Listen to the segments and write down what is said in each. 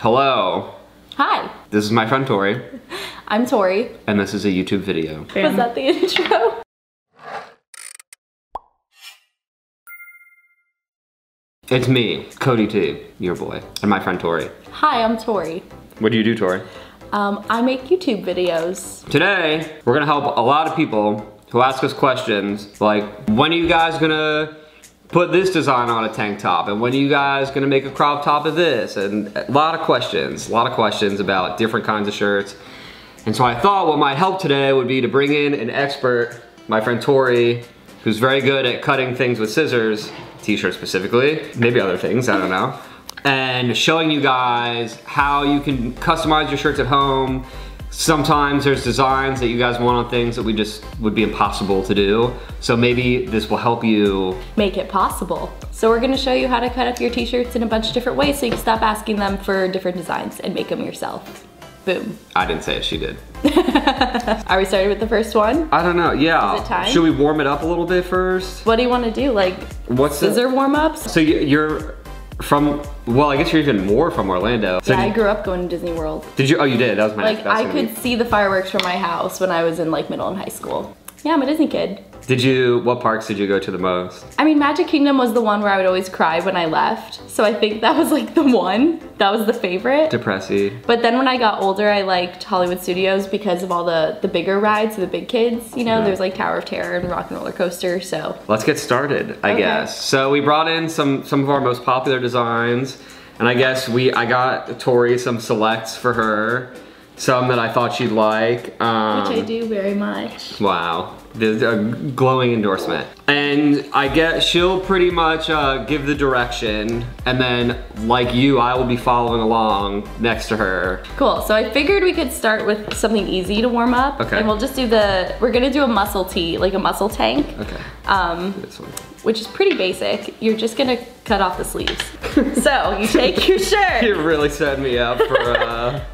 Hello. Hi. This is my friend Tori. I'm Tori. And this is a YouTube video. Was that the intro? It's me, Cody T, your boy, and my friend Tori. Hi, I'm Tori. What do you do, Tori? I make YouTube videos. Today, we're gonna help a lot of people who ask us questions like, when are you guys gonna put this design on a tank top? And when are you guys gonna make a crop top of this? And a lot of questions about different kinds of shirts. And so I thought what might help today would be to bring in an expert, my friend Tori, who's very good at cutting things with scissors, t-shirts specifically, maybe other things, I don't know. And showing you guys how you can customize your shirts at home. Sometimes there's designs that you guys want on things that would be impossible to do. So maybe this will help you make it possible. So we're gonna show you how to cut up your t-shirts in a bunch of different ways so you can stop asking them for different designs and make them yourself. Boom. I didn't say it, she did. Are we starting with the first one? I don't know, yeah. Is it time? Should we warm it up a little bit first? What do you want to do? Like scissor warm-ups? So you're from, well, I guess you're even more from Orlando. So yeah, I grew up going to Disney World. Did you? Oh, you did? That was my next I could see the fireworks from my house when I was in like middle and high school. Yeah, I'm a Disney kid. What parks did you go to the most? I mean, Magic Kingdom was the one where I would always cry when I left. So I think that was like the one. That was the favorite. Depressy. But then when I got older, I liked Hollywood Studios because of all the bigger rides, the big kids. You know, there's like Tower of Terror and Rock and Roller Coaster, so. Let's get started, I guess. So we brought in some of our most popular designs. And I guess I got Tori some selects for her. Some that I thought she'd like. Which I do very much. Wow, a glowing endorsement. And I guess she'll pretty much give the direction, and then like you, I will be following along next to her. Cool, so I figured we could start with something easy to warm up. Okay. And we'll just do we're gonna do a muscle tee, like a muscle tank. Okay, this one. Which is pretty basic. You're just gonna cut off the sleeves. So you take your shirt. You're really setting me up for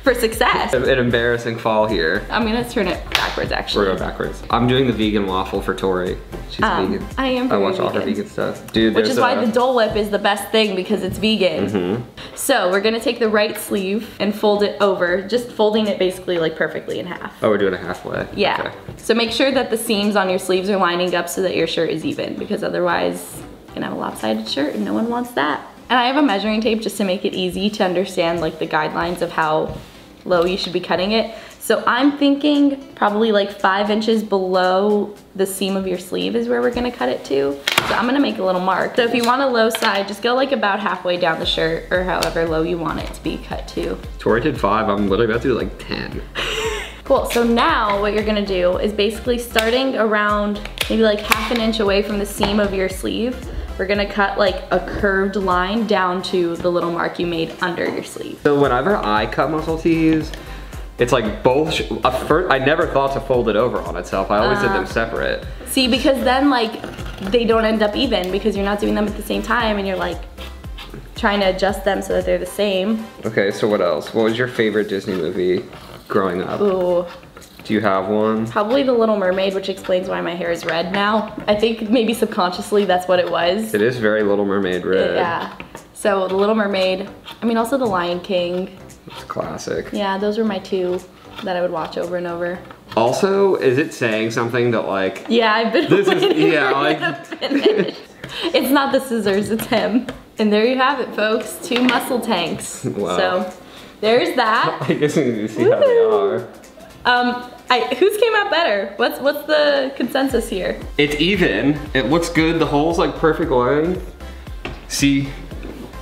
for success. An embarrassing fall here. I'm gonna turn it backwards, actually. We're going backwards. I'm doing the vegan waffle for Tori. She's vegan. I am very I watch all her vegan. vegan stuff. Dude, which is why the Dole Whip is the best thing because it's vegan. So we're gonna take the right sleeve and fold it over, just folding it basically like perfectly in half. Oh, we're doing it halfway. Yeah. Okay. So make sure that the seams on your sleeves are lining up so that your shirt is even, because otherwise you're gonna have a lopsided shirt and no one wants that. And I have a measuring tape just to make it easy to understand like the guidelines of how low you should be cutting it. So I'm thinking probably like 5 inches below the seam of your sleeve is where we're gonna cut it to. So I'm gonna make a little mark. So if you want a low side, just go like about halfway down the shirt or however low you want it to be cut to. Tori did 5, I'm literally about to do like 10. Cool, so now what you're gonna do is basically starting around maybe like ½ an inch away from the seam of your sleeve, we're gonna cut like a curved line down to the little mark you made under your sleeve. So whenever I cut muscle tees, it's like both, I never thought to fold it over on itself. I always did them separate. See, because then like, they don't end up even because you're not doing them at the same time and you're like, trying to adjust them so that they're the same. Okay, so what else? What was your favorite Disney movie growing up? Ooh. Do you have one? Probably The Little Mermaid, which explains why my hair is red now. I think maybe subconsciously that's what it was. It is very Little Mermaid red. Yeah. So The Little Mermaid, I mean also The Lion King. It's a classic. Yeah, those were my 2 that I would watch over and over. Also, is it saying something that like... Yeah, I've been this waiting is, yeah, for like... you to finish. It's not the scissors, it's him. And there you have it, folks. 2 muscle tanks. Wow. So there's that. I guess we need to see how they are. Whose came out better? What's the consensus here? It's even. It looks good. The hole's like perfect length. See,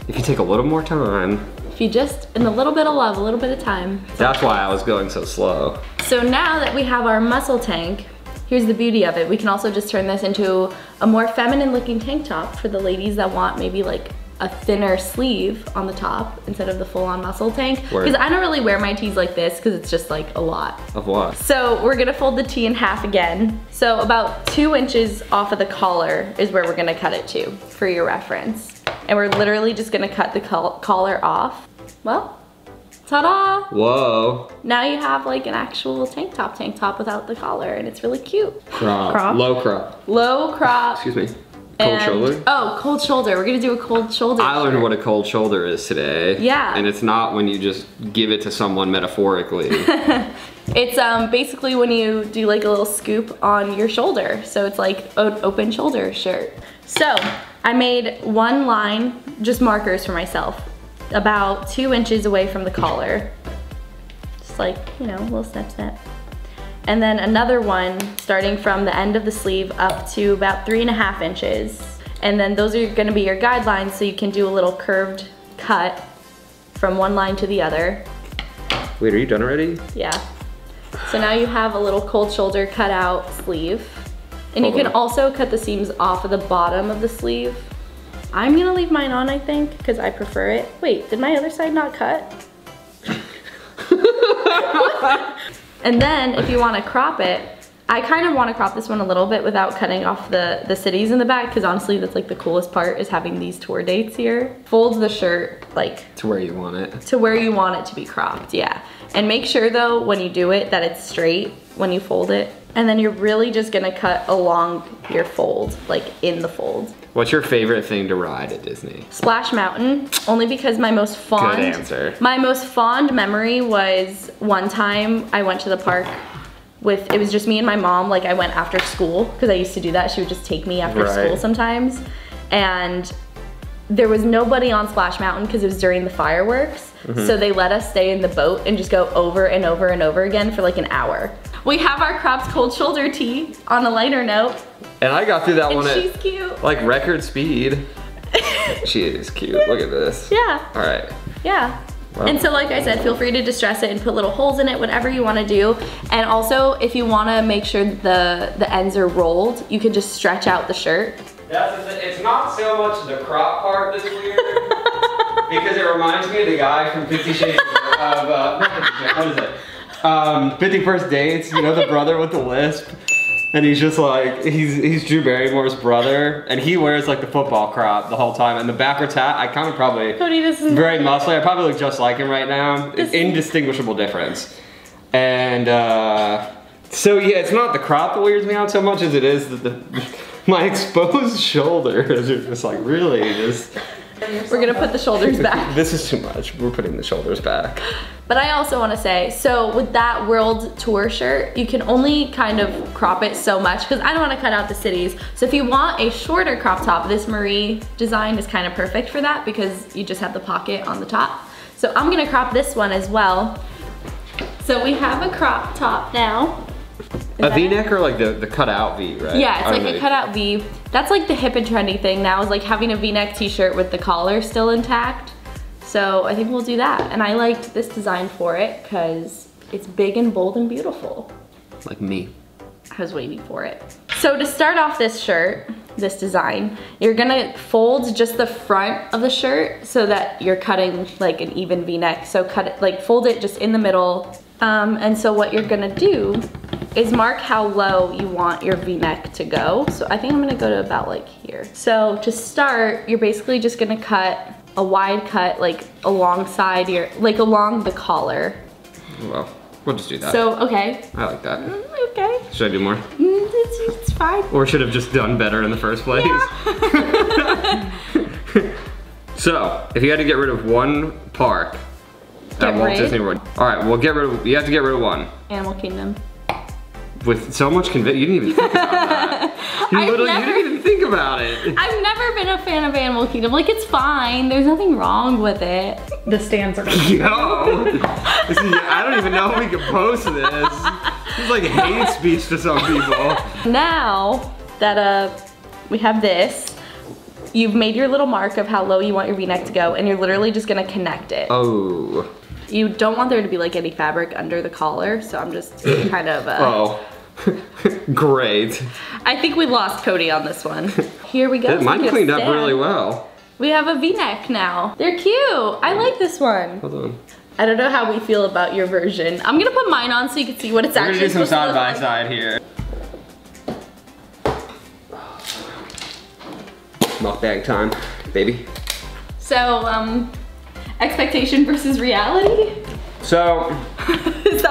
if you take a little more time. If you just, in a little bit of love, a little bit of time. That's why I was going so slow. So now that we have our muscle tank, here's the beauty of it. We can also just turn this into a more feminine looking tank top for the ladies that want maybe like a thinner sleeve on the top instead of the full-on muscle tank. Because I don't really wear my tees like this because it's just like a lot. Of what? So we're gonna fold the tee in half again. So about 2 inches off of the collar is where we're gonna cut it to for your reference. And we're literally just gonna cut the collar off. Well, ta-da! Whoa. Now you have like an actual tank top without the collar and it's really cute. Crop. Low crop. Low crop. Excuse me. Cold shoulder? Oh, cold shoulder. We're gonna do a cold shoulder. I learned what a cold shoulder is today. Yeah. And it's not when you just give it to someone metaphorically. It's basically when you do like a little scoop on your shoulder. So it's like an open shoulder shirt. So I made one line, just markers for myself, about 2 inches away from the collar. Just like, you know, a little snip. And then another one starting from the end of the sleeve up to about 3.5 inches. And then those are gonna be your guidelines, so you can do a little curved cut from one line to the other. Wait, are you done already? Yeah. So now you have a little cold shoulder cut out sleeve. And you can also cut the seams off of the bottom of the sleeve. I'm gonna leave mine on, I think, because I prefer it. Wait, did my other side not cut? And then if you wanna crop it, I kind of wanna crop this one a little bit without cutting off the cities in the back, because honestly that's like the coolest part, is having these tour dates here. Fold the shirt like to where you want it. To where you want it to be cropped, yeah. And make sure though, when you do it, that it's straight when you fold it. And then you're really just gonna cut along your fold, like in the fold. What's your favorite thing to ride at Disney? Splash Mountain, only because my most fond— Good answer. My most fond memory was one time I went to the park with, it was just me and my mom, like I went after school, because I used to do that. She would just take me after school sometimes. And there was nobody on Splash Mountain because it was during the fireworks. So they let us stay in the boat and just go over and over and over again for like an hour. We have our cropped cold shoulder tee on a lighter note. And I got through that one she's cute. Like record speed. She is cute, look at this. Yeah. All right. Yeah. Wow. And so like I said, feel free to distress it and put little holes in it, whatever you wanna do. And also, if you wanna make sure the ends are rolled, you can just stretch out the shirt. It's not so much the crop part that's weird, because it reminds me of the guy from 50 Shades of, what is it? 50 First Dates, you know, the brother with the lisp. And he's just like, he's Drew Barrymore's brother, and he wears like the football crop the whole time. And the backwards hat, I kind of probably, Cody, this is very muscly, I probably look just like him right now. It's indistinguishable difference. And so yeah, it's not the crop that weirds me out so much as it is my exposed shoulders are just like really just. We're gonna put the shoulders back. This is too much. We're putting the shoulders back. But I also wanna say, so with that World Tour shirt, you can only kind of crop it so much, because I don't wanna cut out the cities. So if you want a shorter crop top, this Marie design is kind of perfect for that, because you just have the pocket on the top. So I'm gonna crop this one as well. So we have a crop top now. A V-neck or like the cutout V, right? Yeah, it's like a cutout V. That's like the hip and trendy thing now, is like having a V-neck t-shirt with the collar still intact. So I think we'll do that. And I liked this design for it because it's big and bold and beautiful. Like me. I was waiting for it. So to start off this shirt, this design, you're gonna fold just the front of the shirt so that you're cutting like an even V-neck. So cut it, like fold it just in the middle. And so what you're gonna do is mark how low you want your V-neck to go. So I think I'm gonna go to about like here. So to start, you're basically just gonna cut a wide cut like alongside your, like along the collar. Well, we'll just do that. So, okay. I like that. Okay. Should I do more? It's fine. Or should have just done better in the first place? Yeah. So, if you had to get rid of one park at Walt Disney World. All right, well you have to get rid of one. Animal Kingdom. With so much conviction, you didn't even think about that. You didn't even think about it. I've never been a fan of Animal Kingdom. Like, it's fine. There's nothing wrong with it. The stands are Yo! I don't even know if we can post this. This is like hate speech to some people. Now that we have this, you've made your little mark of how low you want your V-neck to go, and you're literally just gonna connect it. Oh. You don't want there to be like any fabric under the collar, so I'm just kind of Oh. Great. I think we lost Cody on this one. Here we go. Mine cleaned up really well. We have a V-neck now. They're cute. I like this one. Hold on. I don't know how we feel about your version. I'm gonna put mine on so you can see what it's actually We're gonna do some supposed to side look by side here. Mukbang time, baby. So, expectation versus reality? So,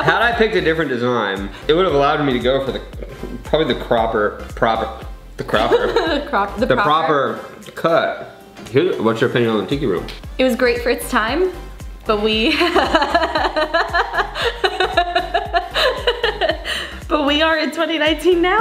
had I picked a different design, it would have allowed me to go for probably the cropper. The the proper cut. What's your opinion on the Tiki Room? It was great for its time, but we but we are in 2019 now.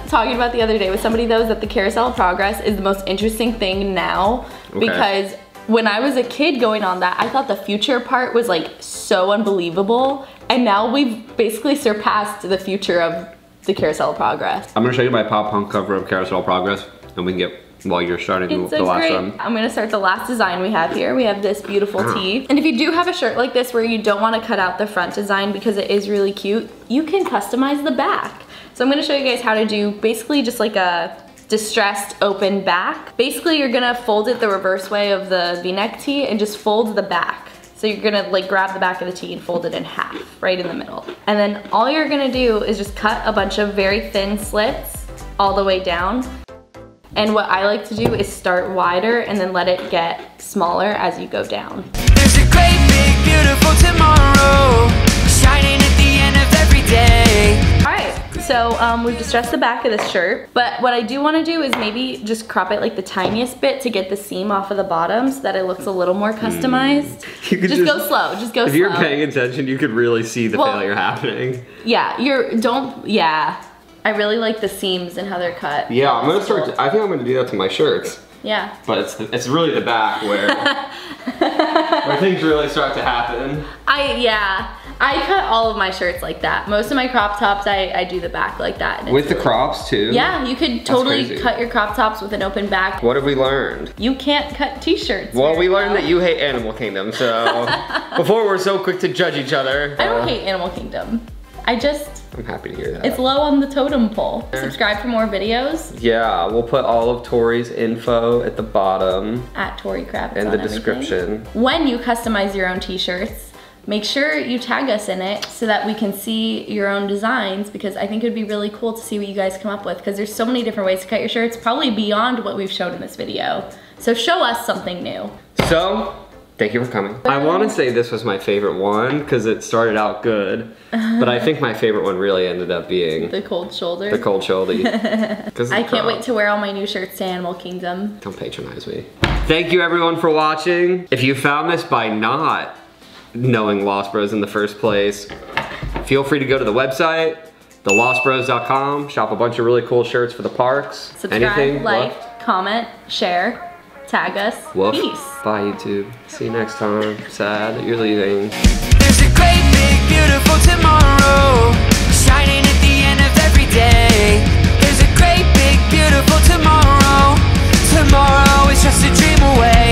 Talking about the other day with somebody though, is that the Carousel of Progress is the most interesting thing now, because when I was a kid going on that, I thought the future part was like so unbelievable, and now we've basically surpassed the future of the Carousel of Progress. I'm gonna show you my pop punk cover of Carousel of Progress, and we can get, while you're starting the last one. I'm gonna start the last design we have here. We have this beautiful tee. And if you do have a shirt like this where you don't wanna cut out the front design because it is really cute, you can customize the back. So I'm gonna show you guys how to do basically just like a distressed open back. Basically you're gonna fold it the reverse way of the V-neck tee and just fold the back. So you're gonna like grab the back of the tee and fold it in half, right in the middle. And then all you're gonna do is just cut a bunch of very thin slits all the way down. And what I like to do is start wider and then let it get smaller as you go down. There's a great big beautiful tomorrow, shining at the end of every day. All right, so we've distressed the back of this shirt, but what I do wanna do is maybe just crop it like the tiniest bit to get the seam off of the bottom so that it looks a little more customized. You could just go slow, just go slow. If you're paying attention, you could really see the failure happening. Yeah, I really like the seams and how they're cut. Yeah, I'm gonna start, I think I'm gonna do that to my shirts. Yeah. But it's really the back where, where things really start to happen. I cut all of my shirts like that. Most of my crop tops, I do the back like that. With the crops too? Yeah, you could totally cut your crop tops with an open back. What have we learned? You can't cut t-shirts. Well, we learned that you hate Animal Kingdom, so before we're so quick to judge each other. I don't hate Animal Kingdom. I'm happy to hear that. It's low on the totem pole. Subscribe for more videos. Yeah, we'll put all of Tori's info at the bottom. At Tori Kravitz in the description. When you customize your own t-shirts, make sure you tag us in it so that we can see your own designs, because I think it would be really cool to see what you guys come up with, because there's so many different ways to cut your shirts, probably beyond what we've shown in this video. So show us something new. So, thank you for coming. I want to say this was my favorite one because it started out good, but I think my favorite one really ended up being the cold shoulder. The cold shoulder. I can't wait to wear all my new shirts to Animal Kingdom. Don't patronize me. Thank you everyone for watching. If you found this by not knowing Lost Bros in the first place, feel free to go to the website, thelostbros.com, shop a bunch of really cool shirts for the parks. Subscribe, like, comment, share. Tag us. Woof. Peace. Bye YouTube. See you next time. Sad that you're leaving. There's a great big beautiful tomorrow, shining at the end of every day. There's a great big beautiful tomorrow. Tomorrow is just a dream away.